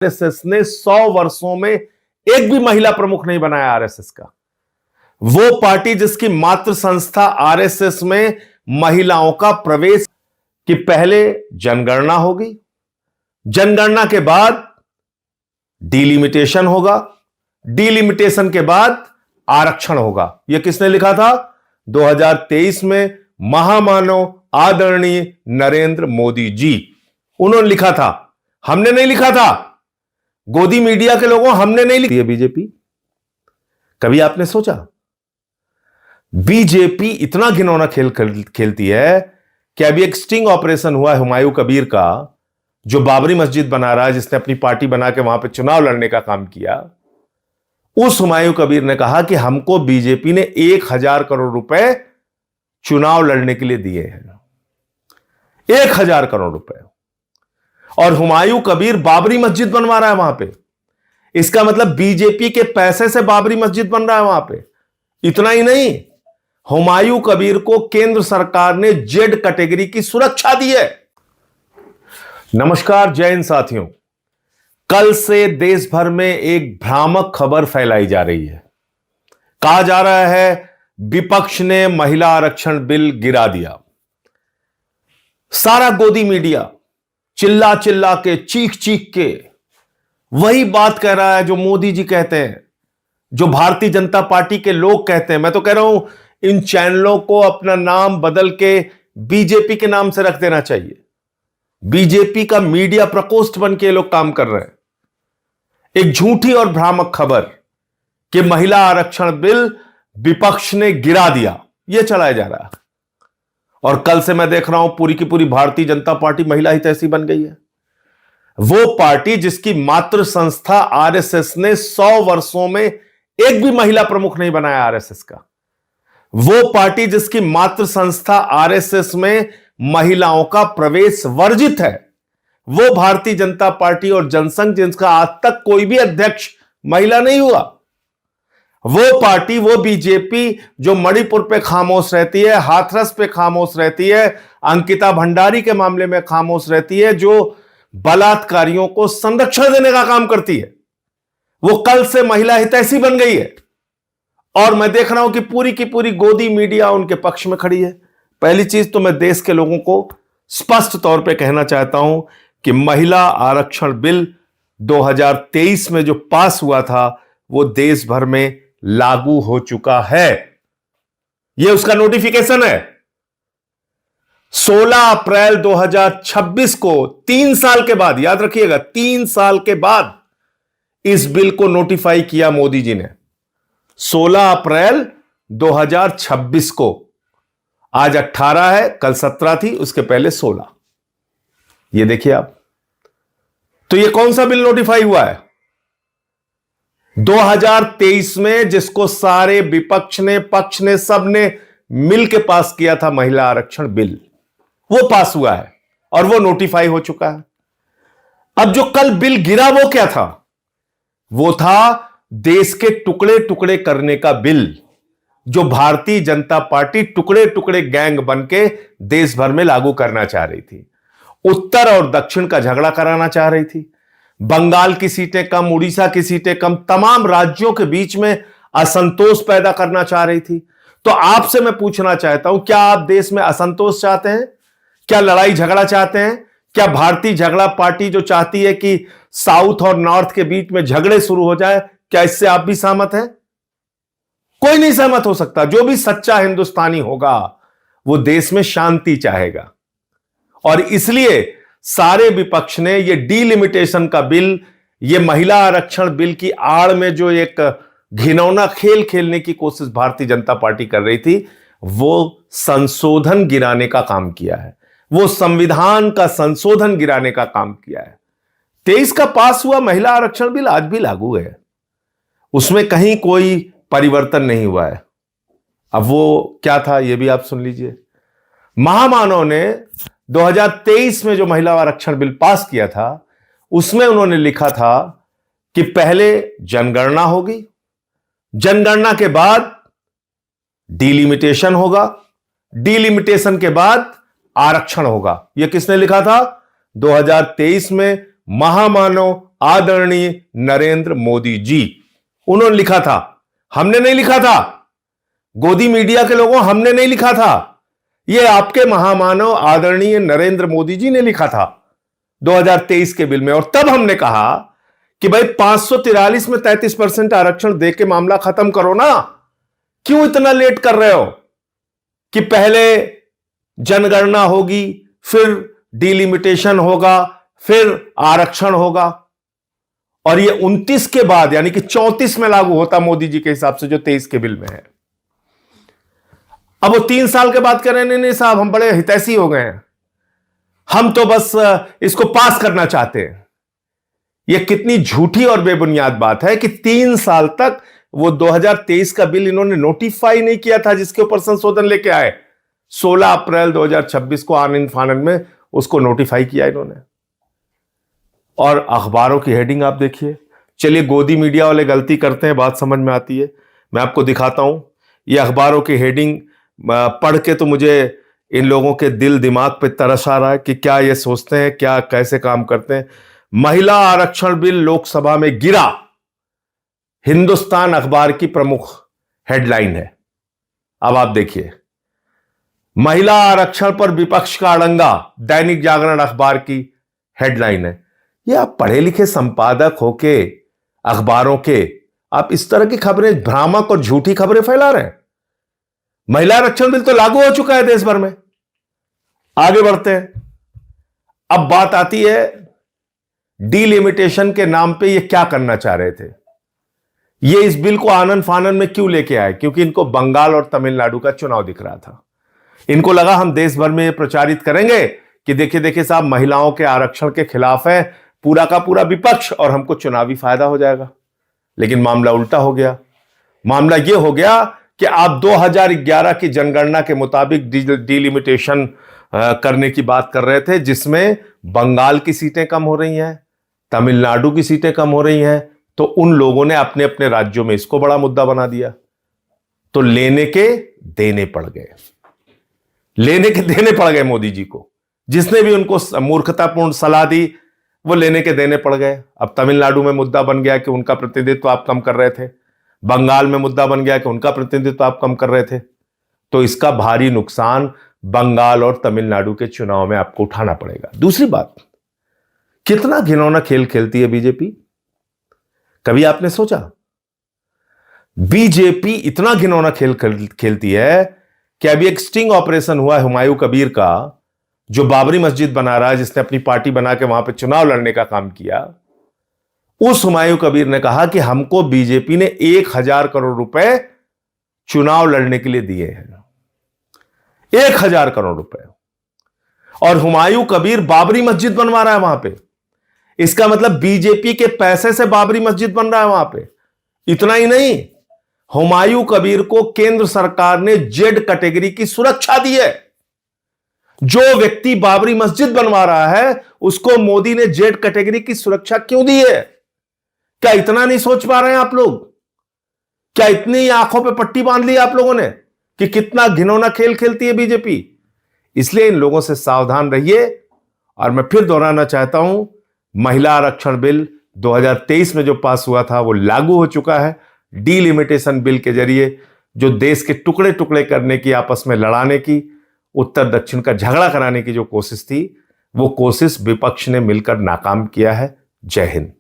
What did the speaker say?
RSS ने 100 वर्षों में एक भी महिला प्रमुख नहीं बनाया आरएसएस का। वो पार्टी जिसकी मातृ संस्था आरएसएस में महिलाओं का प्रवेश कि पहले जनगणना होगी, जनगणना के बाद डिलिमिटेशन होगा, डिलिमिटेशन के बाद आरक्षण होगा। यह किसने लिखा था? 2023 में महामानव आदरणीय नरेंद्र मोदी जी, उन्होंने लिखा था, हमने नहीं लिखा था। गोदी मीडिया के लोगों हमने नहीं लिखी है बीजेपी। कभी आपने सोचा बीजेपी इतना घिनौना खेल खेलती है कि अभी एक स्टिंग ऑपरेशन हुआ है हुमायूं कबीर का, जो बाबरी मस्जिद बना रहा है, जिसने अपनी पार्टी बना के वहां पे चुनाव लड़ने का काम किया। उस हुमायूं कबीर ने कहा कि हमको बीजेपी ने 1000 करोड़ रुपए चुनाव लड़ने के लिए दिए हैं, 1000 करोड़ रुपए। और हुमायूं कबीर बाबरी मस्जिद बनवा रहा है वहां पे। इसका मतलब बीजेपी के पैसे से बाबरी मस्जिद बन रहा है वहां पे। इतना ही नहीं, हुमायूं कबीर को केंद्र सरकार ने जेड कैटेगरी की सुरक्षा दी है। नमस्कार, जय हिंद साथियों। कल से देश भर में एक भ्रामक खबर फैलाई जा रही है। कहा जा रहा है विपक्ष ने महिला आरक्षण बिल गिरा दिया। सारा गोदी मीडिया चिल्ला चिल्ला के, चीख चीख के वही बात कह रहा है जो मोदी जी कहते हैं, जो भारतीय जनता पार्टी के लोग कहते हैं। मैं तो कह रहा हूं इन चैनलों को अपना नाम बदल के बीजेपी के नाम से रख देना चाहिए। बीजेपी का मीडिया प्रकोष्ठ बन के लोग काम कर रहे हैं। एक झूठी और भ्रामक खबर कि महिला आरक्षण बिल विपक्ष ने गिरा दिया, यह चलाया जा रहा है। और कल से मैं देख रहा हूं पूरी की पूरी भारतीय जनता पार्टी महिला हितैषी बन गई है। वो पार्टी जिसकी मातृ संस्था आरएसएस ने 100 वर्षों में एक भी महिला प्रमुख नहीं बनाया आरएसएस का। वो पार्टी जिसकी मातृ संस्था आरएसएस में महिलाओं का प्रवेश वर्जित है। वो भारतीय जनता पार्टी और जनसंघ जिसका आज तक कोई भी अध्यक्ष महिला नहीं हुआ। वो पार्टी, वो बीजेपी जो मणिपुर पे खामोश रहती है, हाथरस पे खामोश रहती है, अंकिता भंडारी के मामले में खामोश रहती है, जो बलात्कारियों को संरक्षण देने का काम करती है, वो कल से महिला हितैषी बन गई है। और मैं देख रहा हूं कि पूरी की पूरी गोदी मीडिया उनके पक्ष में खड़ी है। पहली चीज तो मैं देश के लोगों को स्पष्ट तौर पे कहना चाहता हूं कि महिला आरक्षण बिल 2023 में जो पास हुआ था वो देश भर में लागू हो चुका है। यह उसका नोटिफिकेशन है। 16 अप्रैल 2026 को, 3 साल के बाद, याद रखिएगा 3 साल के बाद इस बिल को नोटिफाई किया मोदी जी ने। 16 अप्रैल 2026 को, आज 18 है, कल 17 थी, उसके पहले 16। ये देखिए आप। तो ये कौन सा बिल नोटिफाई हुआ है? 2023 में, जिसको सारे विपक्ष ने, पक्ष ने, सब ने मिलके पास किया था, महिला आरक्षण बिल, वो पास हुआ है और वो नोटिफाई हो चुका है। अब जो कल बिल गिरा वो क्या था? वो था देश के टुकड़े टुकड़े करने का बिल, जो भारतीय जनता पार्टी टुकड़े टुकड़े गैंग बन के देश भर में लागू करना चाह रही थी। उत्तर और दक्षिण का झगड़ा कराना चाह रही थी। बंगाल की सीटें कम, उड़ीसा की सीटें कम, तमाम राज्यों के बीच में असंतोष पैदा करना चाह रही थी। तो आपसे मैं पूछना चाहता हूं, क्या आप देश में असंतोष चाहते हैं? क्या लड़ाई झगड़ा चाहते हैं? क्या भारतीय झगड़ा पार्टी जो चाहती है कि साउथ और नॉर्थ के बीच में झगड़े शुरू हो जाए, क्या इससे आप भी सहमत हैं? कोई नहीं सहमत हो सकता। जो भी सच्चा हिंदुस्तानी होगा वो देश में शांति चाहेगा। और इसलिए सारे विपक्ष ने ये डिलिमिटेशन का बिल, ये महिला आरक्षण बिल की आड़ में जो एक घिनौना खेल खेलने की कोशिश भारतीय जनता पार्टी कर रही थी, वो संशोधन गिराने का काम किया है। वो संविधान का संशोधन गिराने का काम किया है। 23 का पास हुआ महिला आरक्षण बिल आज भी लागू है, उसमें कहीं कोई परिवर्तन नहीं हुआ है। अब वो क्या था ये भी आप सुन लीजिए। महामानव ने 2023 में जो महिला आरक्षण बिल पास किया था, उसमें उन्होंने लिखा था कि पहले जनगणना होगी, जनगणना के बाद डिलिमिटेशन होगा, डिलिमिटेशन के बाद आरक्षण होगा। यह किसने लिखा था? 2023 में महामानव आदरणीय नरेंद्र मोदी जी। उन्होंने लिखा था, हमने नहीं लिखा था। गोदी मीडिया के लोगों, हमने नहीं लिखा था। यह आपके महामानव आदरणीय नरेंद्र मोदी जी ने लिखा था 2023 के बिल में। और तब हमने कहा कि भाई 543 में 33% आरक्षण दे के मामला खत्म करो ना। क्यों इतना लेट कर रहे हो कि पहले जनगणना होगी, फिर डिलिमिटेशन होगा, फिर आरक्षण होगा, और ये 29 के बाद यानी कि 34 में लागू होता मोदी जी के हिसाब से, जो 23 के बिल में है। अब वो 3 साल के बाद कह रहे हैं नहीं साहब हम बड़े हितैषी हो गए हैं, हम तो बस इसको पास करना चाहते हैं। यह कितनी झूठी और बेबुनियाद बात है कि 3 साल तक वो 2023 का बिल इन्होंने नोटिफाई नहीं किया था, जिसके ऊपर संशोधन लेके आए। 16 अप्रैल 2026 को आनन फानन में उसको नोटिफाई किया इन्होंने। और अखबारों की हेडिंग आप देखिए। चलिए, गोदी मीडिया वाले गलती करते हैं, बात समझ में आती है, मैं आपको दिखाता हूं। ये अखबारों की हेडिंग पढ़ के तो मुझे इन लोगों के दिल दिमाग पे तरस आ रहा है कि क्या ये सोचते हैं, क्या कैसे काम करते हैं। महिला आरक्षण बिल लोकसभा में गिरा, हिंदुस्तान अखबार की प्रमुख हेडलाइन है। अब आप देखिए, महिला आरक्षण पर विपक्ष का अड़ंगा, दैनिक जागरण अखबार की हेडलाइन है। ये आप पढ़े लिखे संपादक होके अखबारों के, आप इस तरह की खबरें, भ्रामक और झूठी खबरें फैला रहे हैं। महिला आरक्षण बिल तो लागू हो चुका है देश भर में। आगे बढ़ते हैं। अब बात आती है डीलिमिटेशन के नाम पे ये क्या करना चाह रहे थे। ये इस बिल को आनन फानन में क्यों लेके आए? क्योंकि इनको बंगाल और तमिलनाडु का चुनाव दिख रहा था। इनको लगा हम देश भर में ये प्रचारित करेंगे कि देखिए देखिए साहब, महिलाओं के आरक्षण के खिलाफ है पूरा का पूरा विपक्ष और हमको चुनावी फायदा हो जाएगा। लेकिन मामला उल्टा हो गया। मामला यह हो गया कि आप 2011 की जनगणना के मुताबिक डिलिमिटेशन करने की बात कर रहे थे, जिसमें बंगाल की सीटें कम हो रही हैं, तमिलनाडु की सीटें कम हो रही हैं। तो उन लोगों ने अपने अपने राज्यों में इसको बड़ा मुद्दा बना दिया। तो लेने के देने पड़ गए, लेने के देने पड़ गए मोदी जी को। जिसने भी उनको मूर्खतापूर्ण सलाह दी वो लेने के देने पड़ गए। अब तमिलनाडु में मुद्दा बन गया कि उनका प्रतिनिधित्व आप कम कर रहे थे, बंगाल में मुद्दा बन गया कि उनका प्रतिनिधित्व आप कम कर रहे थे। तो इसका भारी नुकसान बंगाल और तमिलनाडु के चुनाव में आपको उठाना पड़ेगा। दूसरी बात, कितना घिनौना खेल खेलती है बीजेपी। कभी आपने सोचा बीजेपी इतना घिनौना खेल खेलती है कि अभी एक स्टिंग ऑपरेशन हुआ है हुमायूं कबीर का, जो बाबरी मस्जिद बना रहा है, जिसने अपनी पार्टी बना के वहां पे चुनाव लड़ने का काम किया। उस हुमायूं कबीर ने कहा कि हमको बीजेपी ने 1000 करोड़ रुपए चुनाव लड़ने के लिए दिए हैं, 1000 करोड़ रुपए। और हुमायूं कबीर बाबरी मस्जिद बनवा रहा है वहां पे। इसका मतलब बीजेपी के पैसे से बाबरी मस्जिद बन रहा है वहां पे। इतना ही नहीं, हुमायूं कबीर को केंद्र सरकार ने जेड कैटेगरी की सुरक्षा दी है। जो व्यक्ति बाबरी मस्जिद बनवा रहा है उसको मोदी ने जेड कैटेगरी की सुरक्षा क्यों दी है? क्या इतना नहीं सोच पा रहे हैं आप लोग? क्या इतनी आंखों पे पट्टी बांध ली आप लोगों ने कि कितना घिनौना खेल खेलती है बीजेपी? इसलिए इन लोगों से सावधान रहिए। और मैं फिर दोहराना चाहता हूं, महिला आरक्षण बिल 2023 में जो पास हुआ था वो लागू हो चुका है। डीलिमिटेशन बिल के जरिए जो देश के टुकड़े टुकड़े करने की, आपस में लड़ाने की, उत्तर दक्षिण का झगड़ा कराने की जो कोशिश थी, वो कोशिश विपक्ष ने मिलकर नाकाम किया है। जय हिंद।